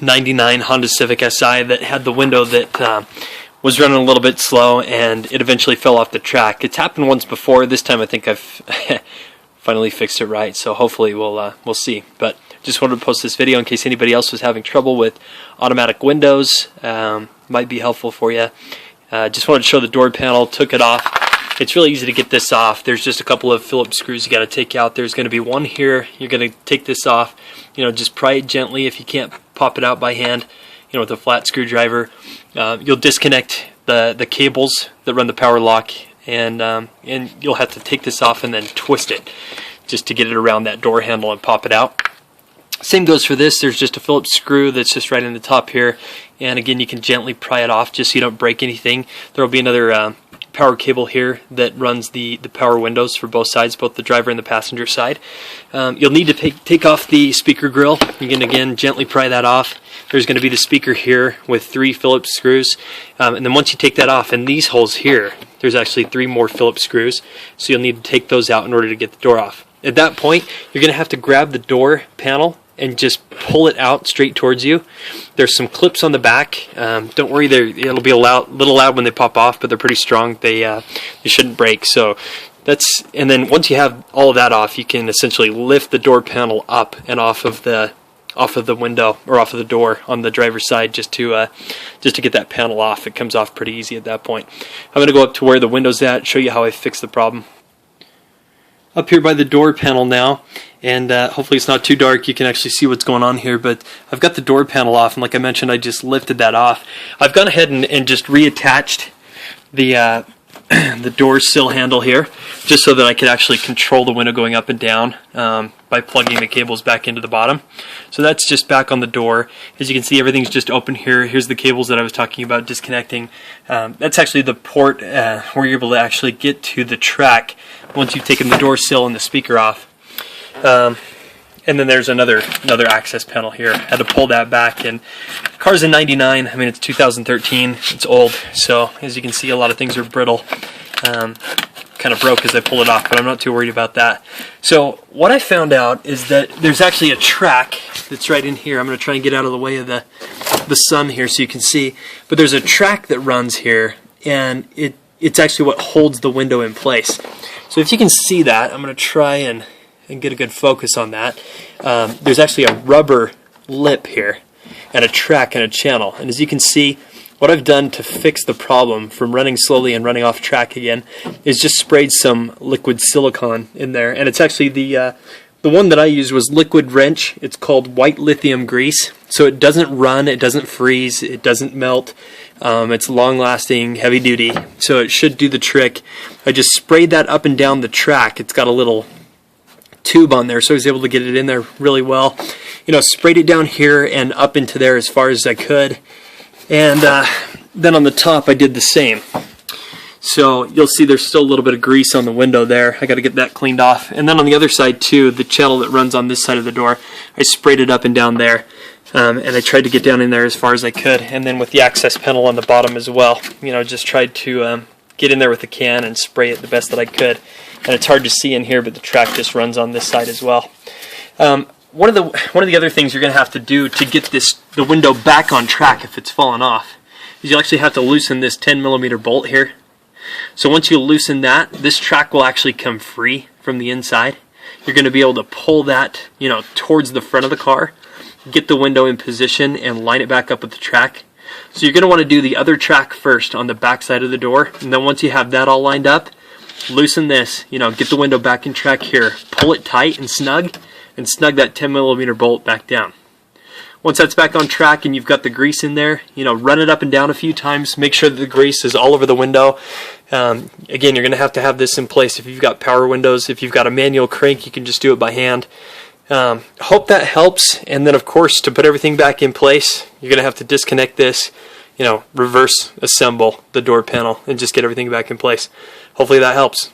'99 Honda Civic Si that had the window that was running a little bit slow, and it eventually fell off the track. It's happened once before. This time I think I've finally fixed it right, so hopefully we'll see. But just wanted to post this video in case anybody else was having trouble with automatic windows. Might be helpful for you. Just wanted to show the door panel. Took it off. It's really easy to get this off. There's just a couple of Phillips screws you got to take out. There's going to be one here. You're going to take this off. Just pry it gently if you can't pop it out by hand. With a flat screwdriver. You'll disconnect the cables that run the power lock, and you'll have to take this off and then twist it just to get it around that door handle and pop it out. Same goes for this. There's just a Phillips screw that's just right in the top here, and again you can gently pry it off just so you don't break anything. There will be another power cable here that runs the power windows for both sides, both the driver and the passenger side. You'll need to take off the speaker grill. You can again gently pry that off. There's going to be the speaker here with 3 Phillips screws, and then once you take that off, in these holes here there's actually 3 more Phillips screws, so you'll need to take those out in order to get the door off. At that point you're going to have to grab the door panel and just pull it out straight towards you. There's some clips on the back. Don't worry, it'll be a little loud when they pop off, but they're pretty strong. They shouldn't break. So and then once you have all of that off, you can essentially lift the door panel up and off of the window or off of the door on the driver's side just to get that panel off. It comes off pretty easy at that point. I'm going to go up to where the window's at, show you how I fixed the problem. Up here by the door panel now, and hopefully it's not too dark, you can actually see what's going on here, but I've got the door panel off, and like I mentioned, I just lifted that off. I've gone ahead and just reattached the the door sill handle here, just so that I could actually control the window going up and down by plugging the cables back into the bottom. So that's just back on the door. As you can see, everything's just open here. Here's the cables that I was talking about disconnecting. That's actually the port where you're able to actually get to the track once you've taken the door sill and the speaker off. And then there's another access panel here. I had to pull that back, and the car's in '99. I mean, it's 2013. It's old, so as you can see, a lot of things are brittle. Kind of broke as I pulled it off, but I'm not too worried about that. So what I found out is that there's actually a track that's right in here. I'm going to try and get out of the way of the sun here so you can see. But there's a track that runs here, and it's actually what holds the window in place. So if you can see that, I'm going to try and get a good focus on that. There's actually a rubber lip here and a track and a channel, and as you can see, what I've done to fix the problem from running slowly and running off track again is just sprayed some liquid silicone in there, and it's actually the one that I used was liquid wrench. It's called white lithium grease, so it doesn't run, it doesn't freeze, it doesn't melt. It's long-lasting, heavy-duty, so it should do the trick. I just sprayed that up and down the track. It's got a little tube on there, so I was able to get it in there really well. Sprayed it down here and up into there as far as I could, and then on the top I did the same. So you'll see there's still a little bit of grease on the window there. I got to get that cleaned off. And then on the other side too, the channel that runs on this side of the door, I sprayed it up and down there, and I tried to get down in there as far as I could. And then with the access panel on the bottom as well, just tried to get in there with the can and spray it the best that I could. And it's hard to see in here, but the track just runs on this side as well. One of the other things you're going to have to do to get the window back on track if it's fallen off is you actually have to loosen this 10mm bolt here. So once you loosen that, this track will actually come free from the inside. You're going to be able to pull that towards the front of the car, get the window in position, and line it back up with the track. So you're going to want to do the other track first on the back side of the door, and then once you have that all lined up, loosen this, get the window back in track here, pull it tight and snug that 10mm bolt back down. Once that's back on track and you've got the grease in there, run it up and down a few times, make sure that the grease is all over the window. Again, you're going to have this in place if you've got power windows. If you've got a manual crank, you can just do it by hand. Hope that helps, and then of course to put everything back in place, you're going to have to disconnect this, reverse assemble the door panel and just get everything back in place. Hopefully that helps.